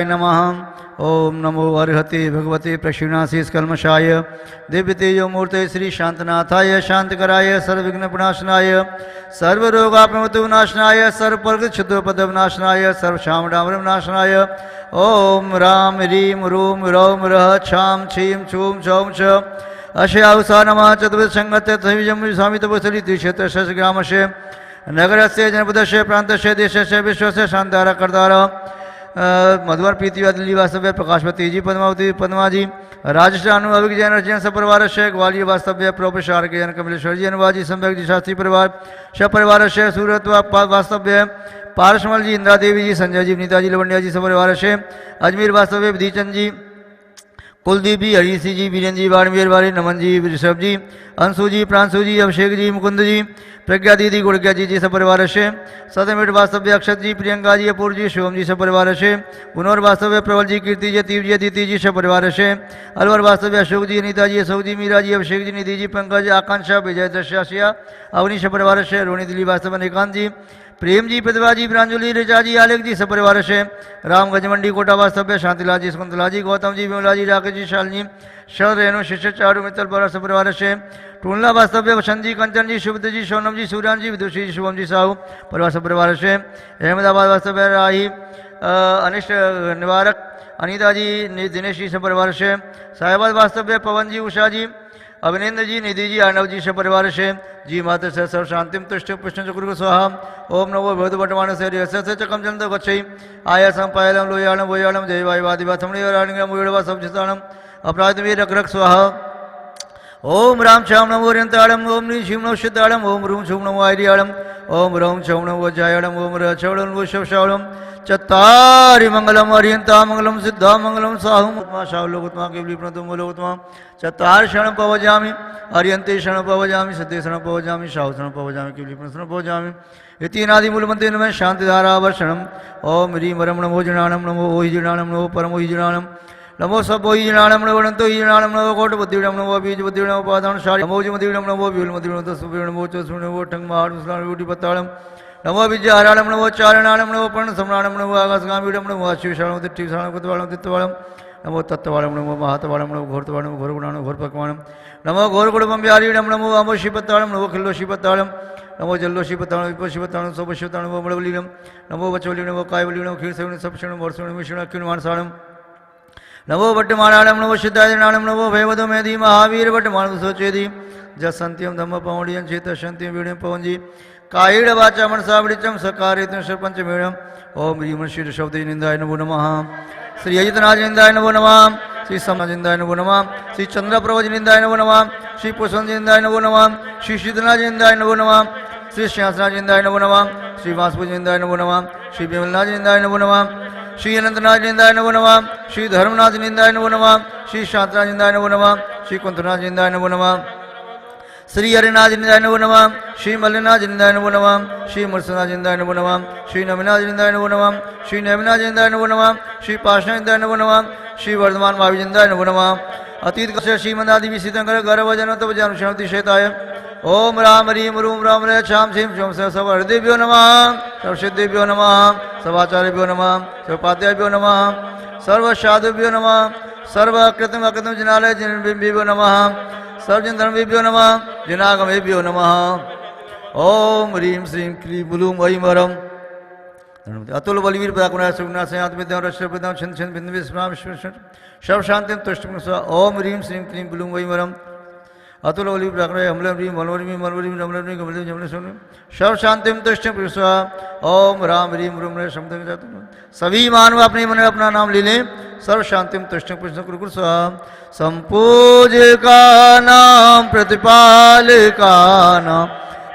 नमः। ओम नमो अर्हते भगवते प्रक्षिणासी स्कल्मषाय दिव्य तेजो मूर्ते श्री शांतनाथाय शांतकराय सर्वविघ्नप्रणाशनाय सर्वरोगापमतुनाशनाय सर्वपर्गक्षुद्रपदविनाशनाय सर्वशामडामरविनाशनाय ओम राम ह्रीं रूम रौम रः छाम छीं छूं छौं छ अशयावसा नमः। चतुर्दशंगत्य तविजं स्वामितपसली त्रिक्षेत्रशग्रामस्य नगरस्य जनपदस्य प्रान्तस्य देशस्य विश्वस्य शान्तार कर्तार मधुवर प्रीतिवा दिल्ली वास्तव्य प्रकाशवती जी पद्मावती पद्मा जी राजस्थान अभिक जैन जैन सपरिवार से ग्वालियर वास्तव्य प्रोपेशार के जन कमलेश्वर जी अनुवाजी सम्यक जी शास्त्री परिवार सपरिवार से सूरत वास्तव्य पारसमल जी इंदिरा देवी जी संजय जी नीताजी लवंडिया जी सपरिवार से अजमेर वास्तव्य विधिचंद जी कुलदीप जी हरी सिंह जी वीरेंद्र जी बाड़मेर वाले नमन जी ऋषभ जी अंशु जी प्रांशु जी अभिषेक जी मुकुंद जी प्रज्ञा दीदी गुड़किया जी सपरिवार से सतमेट वास्तव्य अक्षत जी प्रियंका जी अपूर्व जी शिवम जी सपरिवार से उनोर वास्तव्य प्रबल जी कीर्ति जी तीव जी अदिति जी सपरिवार से अलवर वास्तव्य अशोक जी अनिता जी अशोक जी मीरा जी अभिषेक जी निधि जी पंकज आकांक्षा विजय दशाशिया अवनी सपरिवार से रोहिणी दिल्ली वास्तव्य निकांत जी प्रेम जी प्रतिभा जी प्रांजलि ऋचा जी आलेख जी सपरिवार से राम गजमंडी कोटा वास्तव्य शांतिलाल जी शकुंतला जी गौतम जी विमला जी राकेश जी शालिनी शरद रेणु शिष्य चारू मित्तल पर सपरिवार से टूलना वास्तव्य वसंत जी कंचन जी शुभद जी सोनम जी सूर्यान जी विदुषी जी शुभम जी साहू परिवार सपरिवार से अहमदाबाद वास्तव्य राही अनिष्ट निवारक अनिता जी दिनेश जी सपरिवार से साहिबाद वास्तव्य पवन जी उषा जी अभिनेन्द्र जी निधि जी अर्णव जी सपरिवार से जी माता से सर्व शांतिम तुष्ट पुष्ण चक्र स्वाहा ओम नमो भगवत वर्तमान से चकम चंद गच्छई आया संपायलम लोयाणम वोयाणम जय वायुवादिवाथमणिवारणिगम सबचिताणम अपराध वीर रक स्वाहा ओम राम श्याम नमो ओरियंताड़म ओम नी शिव नमो सिद्धाड़म ओम रूम शुभ नमो आर्याड़म ओम रौम शव नमो जायड़म ओम रवड़म वो शवशावड़म चत्तारि मंगलम अरियंता मंगलम सिद्धा मंगलम साहुमा शाहुलोकत्मा केवली प्रणतम लोकत्मा चत्तार शरण पवजामि अरियंते शरण पवजामि सिद्धे शरण पवजामि शाहु शरण पवजामि केवली प्रण शरण पवजामि इति नादि मूलमंत्रे नमः शांतिधारा वर्षणम ओम ह्रीं वरम नमो जनाणम नमो ओहि जनाणम नमो परमो हि जनाणम नमो सबो हि जनाणम नमो अनंतो हि जनाणम नमो कोट बुद्धिडम नमो बीज बुद्धिडम उपादान शारि नमो जी बुद्धिडम नमो विल बुद्धिडम तस्वीर नमो चसुण नमो ठंग महाड़ मुस्लान रूटी पताड़म नमो विद्याहाराणम नमो चारणाणम नमो पर्ण सम्राणम नमो आकाशगामीडम नमो आशिषाणम तिष्ठिषाणम कुतवाणम तित्तवाणम नमो तत्तवाणम नमो महातवाणम नमो घोरतवाणम घोरगुणाणम घोरपक्वाणम नमो घोरगुणमं व्यारीणम नमो अमोशिपत्ताणम नमो खिल्लोशिपत्ताणम नमो जल्लोशिपत्ताणम विपशिपत्ताणम सोपशिपत्ताणम नमो बलवलीणम नमो वचवलीणम नमो कायवलीणम क्षीरसेवणम सपक्षणम वर्षणम विष्णु किणवाणसाणम नमो भट्टमाणाणम नमो सिद्धादिनाणम नमो भयवदो मेधि महावीर भट्टमाण सोचेदि जसंत्यम धम्म पवणियं चेतशंत्यं वीणं पवनजी कायीड़ वाचा मनसा वृचम सकारितं सरपंच मेणम ओम ह्रीं श्री शब्द निंदाय नमो नमः श्री अजितनाथ निंदाय नमो नमः श्री समनाथ निंदाय नमो नमः श्री चंद्र प्रवज निंदाय नमो नमः श्री पुष्पंत निंदाय नमो नमः श्री शीतनाथ निंदाय नमो नमः श्री श्यासनाथ निंदाय नमो नमः श्री वासुदेव निंदाय नमो नमः श्री विमलनाथ निंदाय नमो नमः श्री अनंतनाथ निंदाय नमो नमः श्री धर्मनाथ निंदाय नमो नमः श्री शांतनाथ निंदाय नमो नमः श्री कुंतनाथ निंदाय नमो नमः श्री हरिनाथ निंदाय नमो नमः श्री मल्लिनाथ निंदाय नमो नमः श्री मुर्सनाथ निंदाय नमो नमः श्री नमिनाथ निंदाय नमो नमः श्री नमिनाथ निंदाय नमो नमः श्री पाषाण निंदाय नमो नमः श्री वर्धमान महावीर निंदाय नमो नमः अतीत कस्य श्रीमदादि विसितंकर गर्भजन तव जानुषांति शेताय ओम राम ह्रीं रूम राम रे श्याम शिव शोम सब हृदयभ्यो नमः सर्वसिद्धेभ्यो नमः सर्वाचार्यभ्यो नमः सर्वपाद्याभ्यो नमः सर्वसाधुभ्यो नमः सर्वकृतम अकृतम जनालय जिनभ्यो नमः सर्वजन धर्मेभ्यो नमः जनागमेभ्यो नमः ओम ह्रीं श्रीं क्लीं ब्लूं ऐं वरम अतुल बलवीर पराक्रम सुगुणा से आत्मविद्या रक्षप्रदान छंद छंद बिंदु विस्मृत सर्व शांतिम तुष्टिम ओम ह्रीं श्रीं क्लीं ब्लूं ऐं वरम अतुल बलवीर पराक्रम हमले ह्रीं मनोरमी मनोरमी नमले ह्रीं कमले जमले सुन सर्व शांतिम तुष्टिम ओम राम ह्रीं रूम रे शब्द सभी मानव अपने मन में अपना नाम ले लें सर्व शांतिम तुष्टिम कृष्ण कुरकुर स्वाहा संपूज्यका नाम प्रतिपालका नाम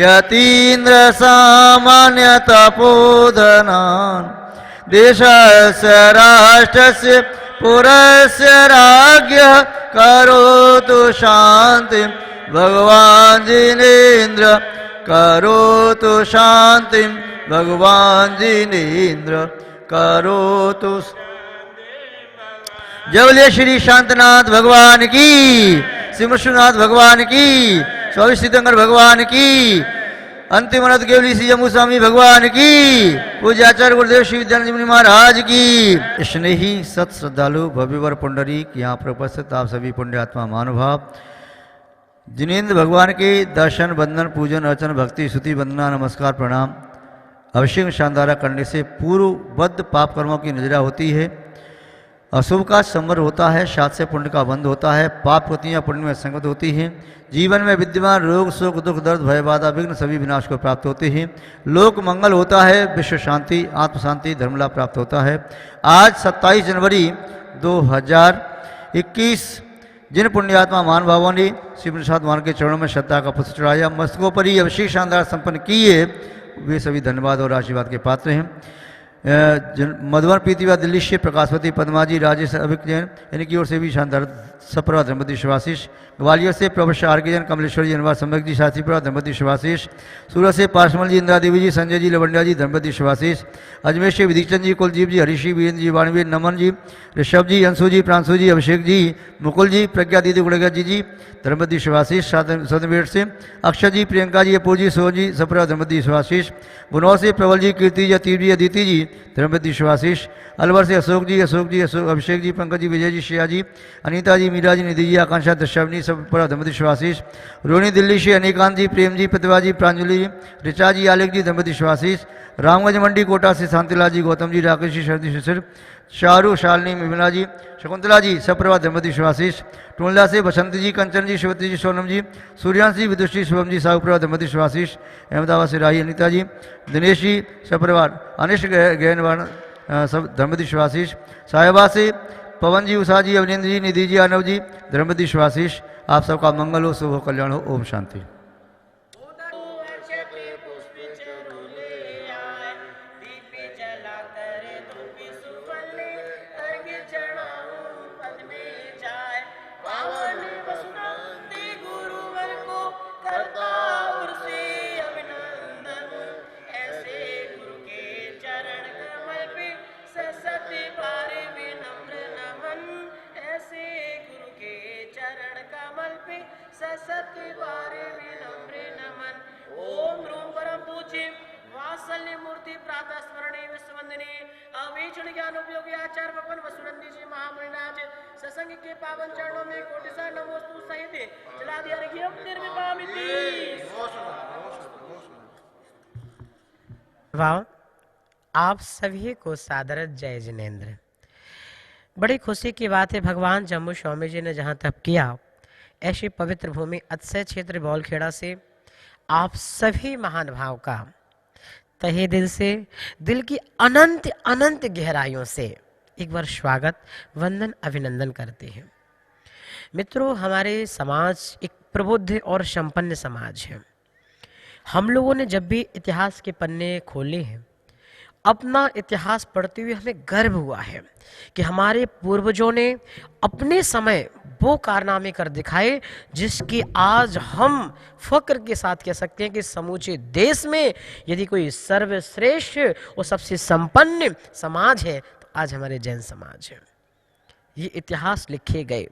यतीन्द्र सामान्य तपोधनान देशस्य राष्ट्रस्य पुरस्य राज्ञ करोतु शांति भगवान जिनेन्द्र करोतु शांति भगवान जिनेन्द्र करोतु जय बोलिए श्री शांतनाथ भगवान की, श्री विष्णुनाथ भगवान की, स्वामी सिद्धंकर भगवान की, अंतिम अनंत केवली श्री जम्मू स्वामी भगवान की, पूज्य आचार्य गुरुदेव श्री विद्यानंद जी महाराज की। स्नेही सत श्रद्धालु भव्यवर पुंडरीक, यहाँ पर उपस्थित आप सभी पुण्यात्मा महानुभाव, जिनेन्द्र भगवान के दर्शन बंदन पूजन अर्चन भक्ति स्तुति वंदना नमस्कार प्रणाम अभिषेक शानदारा करने से पूर्वबद्ध पाप कर्मों की निजरा होती है, अशुभ का संवर होता है, सात से पुण्य का बंध होता है, पाप कृतियाँ पुण्य में संगत होती हैं, जीवन में विद्यमान रोग सुख दुख दर्द भय बाधा विघ्न सभी विनाश को प्राप्त होते हैं, लोक मंगल होता है, विश्व शांति आत्म शांति धर्मलाभ प्राप्त होता है। आज 27 जनवरी 2021 जिन पुण्यात्मा महानुभावों ने श्री प्रसाद भगवान के चरणों में श्रद्धा का पुष्प चढ़ाया, मस्तकों पर ही अभिषेक शानदार संपन्न किए, वे सभी धन्यवाद और आशीर्वाद के पात्र हैं। मधुबन प्रीतिवा दिल्ली से प्रकाशवती पद्माजी राजेश अभिक जैन इनकी ओर से भी शानदार सप्रवा धर्मपति शिवाशीष, ग्वालियर से प्रोफेसर आर के जैन कमलेश्वर जी अनवार सम्यक जी शास्त्रीपुरा धर्मपति शिवाशीष, सूरत से पार्शमल जी इंदिरा देवी जी संजय जी लवंडिया जी धर्मपति शिवाशीष, अजमेर से विदीचंद जी कुलदीप जी हरीशी वीरेंद्र जी वाणवीर नमन जी ऋषभ जी अंशु जी प्रांशु जी अभिषेक जी मुकुल जी प्रज्ञा दीदी गुड़गा जी धर्मपति शिवाशीष, सदनवेट से अक्षय जी प्रियंका जी अपूर जी सोहन जी सप्रवा धर्मपति शिवाशीष, गुनौर से प्रबल जी कीर्ति जी अतीब जी अदिति जी धर्मपति शिवाशीष, अलवर से अशोक जी अभिषेक जी पंकज जी विजय जी श्रेया जी अनीता जी मीरा जी निधि जी आकांक्षा दर्शवनी सब पर धर्मपति शिवाशीष, रोहिणी दिल्ली से अनिकांत जी प्रेम जी प्रतिभा जी प्रांजलि जी ऋचा जी आलेख जी धर्मपति शिवाशीष, रामगंज मंडी कोटा से शांतिलाल जी गौतम जी राकेश जी शरदी शिशिर शाहरुख शालिनी विमला जी शकुंतला जी सप्रभा धर्मपति शिवाशीष, टोंडला से बसंती जी कंचन जी शिवती जी सोनम जी सूर्यांश जी विदुषी शुभम जी साहुप्रभा धर्मपति शिवाशीष, अहमदाबाद से राही अनिता जी दिनेश जी सप्रभा अनिश गहनवाण सब धर्मपति शिवाशीष, साहिबा से पवन जी उषा जी अविनेन्द्र जी निधि जी आनव जी धर्मपति शिवाशीष। आप सबका मंगल हो शुभ हो कल्याण हो। ओम शांति। के पावन चरणों में कोटिसा नमोस्तु सहित चला दिया वाह। आप सभी को सादर जय जिनेन्द्र। बड़ी खुशी की बात है, भगवान जम्मू स्वामी जी ने जहाँ तप किया, ऐसी पवित्र भूमि अतिशय क्षेत्र बौलखेड़ा से आप सभी महानुभाव का तहे दिल से, दिल की अनंत अनंत गहराइयों से एक बार स्वागत वंदन अभिनंदन करते हैं। मित्रों, हमारे समाज एक प्रबुद्ध और संपन्न समाज है। हम लोगों ने जब भी इतिहास के पन्ने खोले हैं, अपना इतिहास पढ़ते हुए हमें गर्व हुआ है कि हमारे पूर्वजों ने अपने समय वो कारनामे कर दिखाए जिसकी आज हम फक्र के साथ कह सकते हैं कि समूचे देश में यदि कोई सर्वश्रेष्ठ और सबसे संपन्न समाज है तो आज हमारे जैन समाज है। ये इतिहास लिखे गए।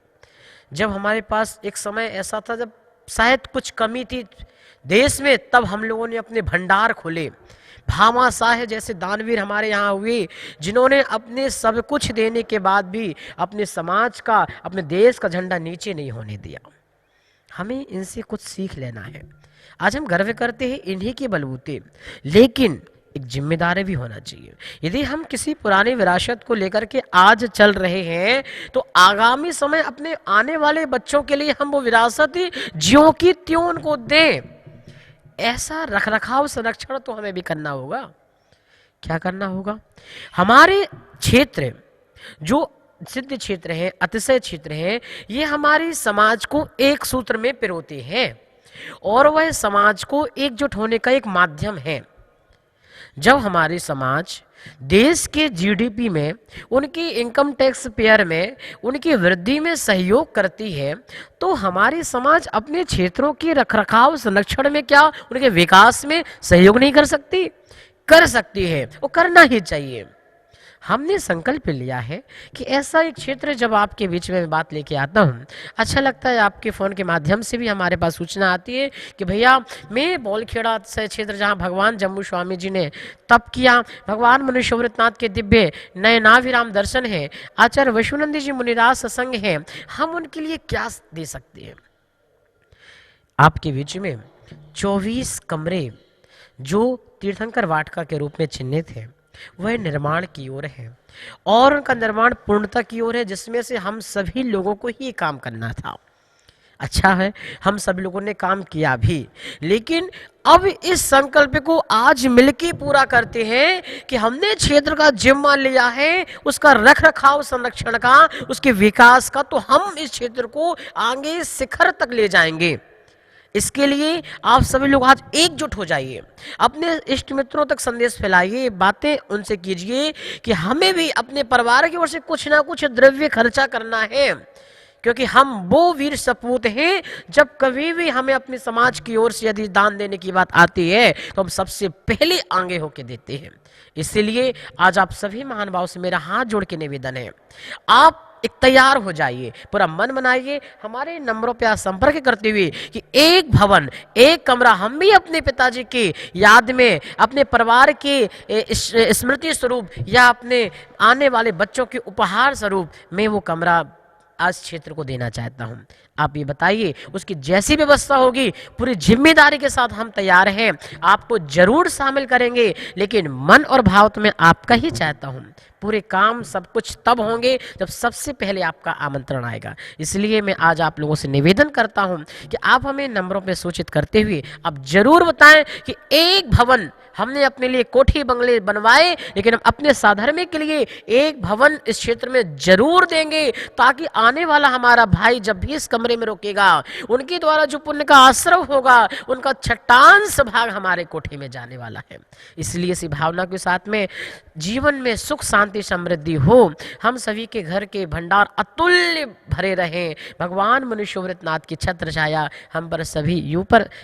जब हमारे पास एक समय ऐसा था जब शायद कुछ कमी थी देश में, तब हम लोगों ने अपने भंडार खोले। भामा शाह जैसे दानवीर हमारे यहाँ हुए जिन्होंने अपने सब कुछ देने के बाद भी अपने समाज का, अपने देश का झंडा नीचे नहीं होने दिया। हमें इनसे कुछ सीख लेना है। आज हम गर्व करते हैं इन्हीं के बलबूते, लेकिन एक जिम्मेदारी भी होना चाहिए। यदि हम किसी पुरानी विरासत को लेकर के आज चल रहे हैं तो आगामी समय अपने आने वाले बच्चों के लिए हम वो विरासत ज्यों की त्यों उनको दें। ऐसा रखरखाव संरक्षण तो हमें भी करना होगा। क्या करना होगा? हमारे क्षेत्र जो सिद्ध क्षेत्र है, अतिशय क्षेत्र है, ये हमारी समाज को एक सूत्र में पिरोते हैं और वह समाज को एकजुट होने का एक माध्यम है। जब हमारी समाज देश के जीडीपी में, उनकी इनकम टैक्स पेयर में, उनकी वृद्धि में सहयोग करती है तो हमारी समाज अपने क्षेत्रों के रखरखाव संरक्षण में क्या उनके विकास में सहयोग नहीं कर सकती? कर सकती है, वो करना ही चाहिए। हमने संकल्प लिया है कि ऐसा एक क्षेत्र जब आपके बीच में बात लेके आता हूँ, अच्छा लगता है। आपके फ़ोन के माध्यम से भी हमारे पास सूचना आती है कि भैया मैं बौलखेड़ा से क्षेत्र जहाँ भगवान जम्मू स्वामी जी ने तप किया, भगवान मनुष्यव्रतनाथ के दिव्य नयनाभिराम दर्शन है, आचार्य वैष्णोनंदी जी मुनिराज सत्संग है, हम उनके लिए क्या दे सकते हैं। आपके बीच में 24 कमरे जो तीर्थंकर वाटिका के रूप में चिन्हित है, वह निर्माण की ओर है और उनका निर्माण पूर्णता की ओर है, जिसमें से हम सभी लोगों को ही काम करना था। अच्छा है, हम सभी लोगों ने काम किया भी, लेकिन अब इस संकल्प को आज मिलके पूरा करते हैं कि हमने क्षेत्र का जिम्मा लिया है, उसका रख रखाव संरक्षण का, उसके विकास का, तो हम इस क्षेत्र को आगे शिखर तक ले जाएंगे। इसके लिए आप सभी लोग आज एकजुट हो जाइए, अपने इष्ट मित्रों तक संदेश फैलाइए, बातें उनसे कीजिए कि हमें भी अपने परिवार की ओर से कुछ ना कुछ द्रव्य खर्चा करना है, क्योंकि हम वो वीर सपूत हैं, जब कभी भी हमें अपने समाज की ओर से यदि दान देने की बात आती है तो हम सबसे पहले आगे होके देते हैं। इसीलिए आज आप सभी महानुभाव से मेरा हाथ जोड़ के निवेदन है, आप एक तैयार हो जाइए, पूरा मन बनाइए, हमारे नंबरों पे आज संपर्क करते हुए कि एक भवन एक कमरा हम भी अपने पिताजी की याद में, अपने परिवार के स्मृति स्वरूप या अपने आने वाले बच्चों के उपहार स्वरूप मैं वो कमरा आज क्षेत्र को देना चाहता हूं। आप ये बताइए, उसकी जैसी व्यवस्था होगी पूरी जिम्मेदारी के साथ हम तैयार हैं, आपको जरूर शामिल करेंगे, लेकिन मन और भाव तो मैं आपका ही चाहता हूं। पूरे काम सब कुछ तब होंगे जब सबसे पहले आपका आमंत्रण आएगा। इसलिए मैं आज आप लोगों से निवेदन करता हूं कि आप हमें नंबरों पे सूचित करते हुए आप जरूर बताएं कि एक भवन हमने अपने लिए कोठी बंगले बनवाए, लेकिन हम अपने साधर्म्य के लिए एक भवन इस क्षेत्र में जरूर देंगे, ताकि आने वाला हमारा भाई जब भी इस कमरे में रुकेगा, उनके द्वारा जो पुण्य का आश्रव होगा, उनका छटांश भाग हमारे कोठी में जाने वाला है। इसलिए इसी भावना के साथ में जीवन में सुख शांति समृद्धि हो, हम सभी के घर के भंडार अतुल्य भरे रहें, भगवान मनुष्यव्रतनाथ की छत्र छाया हम पर सभी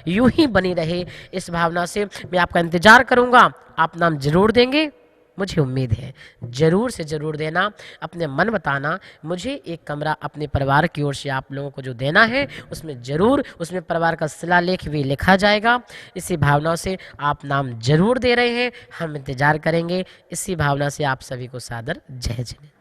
यूं ही बनी रहे। इस भावना से मैं आपका इंतजार करूंगा, आप नाम जरूर देंगे, मुझे उम्मीद है। जरूर से जरूर देना, अपने मन बताना। मुझे एक कमरा अपने परिवार की ओर से आप लोगों को जो देना है उसमें जरूर, उसमें परिवार का शिलालेख भी लिखा जाएगा। इसी भावना से आप नाम जरूर दे रहे हैं, हम इंतजार करेंगे। इसी भावना से आप सभी को सादर जय जय।